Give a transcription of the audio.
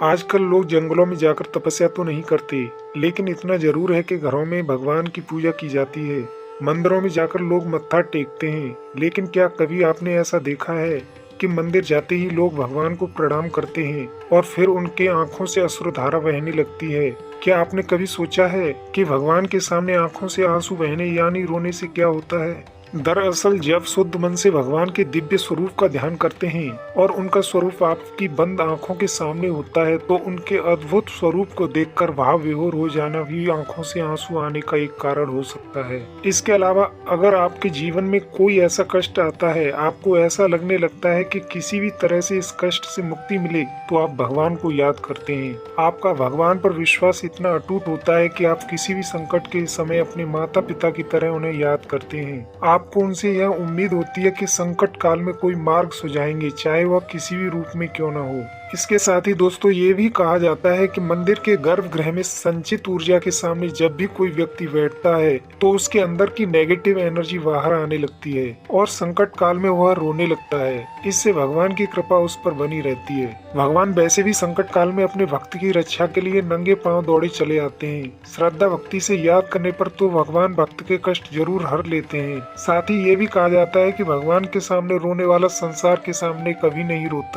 आजकल लोग जंगलों में जाकर तपस्या तो नहीं करते, लेकिन इतना जरूर है कि घरों में भगवान की पूजा की जाती है। मंदिरों में जाकर लोग मत्था टेकते हैं, लेकिन क्या कभी आपने ऐसा देखा है कि मंदिर जाते ही लोग भगवान को प्रणाम करते हैं और फिर उनके आंखों से अश्रुधारा बहने लगती है? क्या आपने कभी सोचा है कि भगवान के सामने आंखों से आंसू बहने यानी रोने से क्या होता है? दरअसल जब शुद्ध मन से भगवान के दिव्य स्वरूप का ध्यान करते हैं और उनका स्वरूप आपकी बंद आंखों के सामने होता है, तो उनके अद्भुत स्वरूप को देखकर भाव विभोर हो जाना भी आंखों से आंसू आने का एक कारण हो सकता है। इसके अलावा अगर आपके जीवन में कोई ऐसा कष्ट आता है, आपको ऐसा लगने लगता है कि किसी भी तरह से इस कष्ट से मुक्ति मिले, तो आप भगवान को याद करते हैं। आपका भगवान पर विश्वास इतना अटूट होता है कि आप किसी भी संकट के समय अपने माता पिता की तरह उन्हें याद करते हैं। आपको उनसे यह उम्मीद होती है कि संकट काल में कोई मार्ग सुझाएंगे, चाहे वह किसी भी रूप में क्यों न हो। इसके साथ ही दोस्तों, ये भी कहा जाता है कि मंदिर के गर्भगृह में संचित ऊर्जा के सामने जब भी कोई व्यक्ति बैठता है, तो उसके अंदर की नेगेटिव एनर्जी बाहर आने लगती है और संकट काल में वह रोने लगता है। इससे भगवान की कृपा उस पर बनी रहती है। भगवान वैसे भी संकट काल में अपने भक्त की रक्षा के लिए नंगे पांव दौड़े चले आते हैं। श्रद्धा भक्ति से याद करने पर तो भगवान भक्त के कष्ट जरूर हर लेते हैं। साथ ही ये भी कहा जाता है कि भगवान के सामने रोने वाला संसार के सामने कभी नहीं रोता।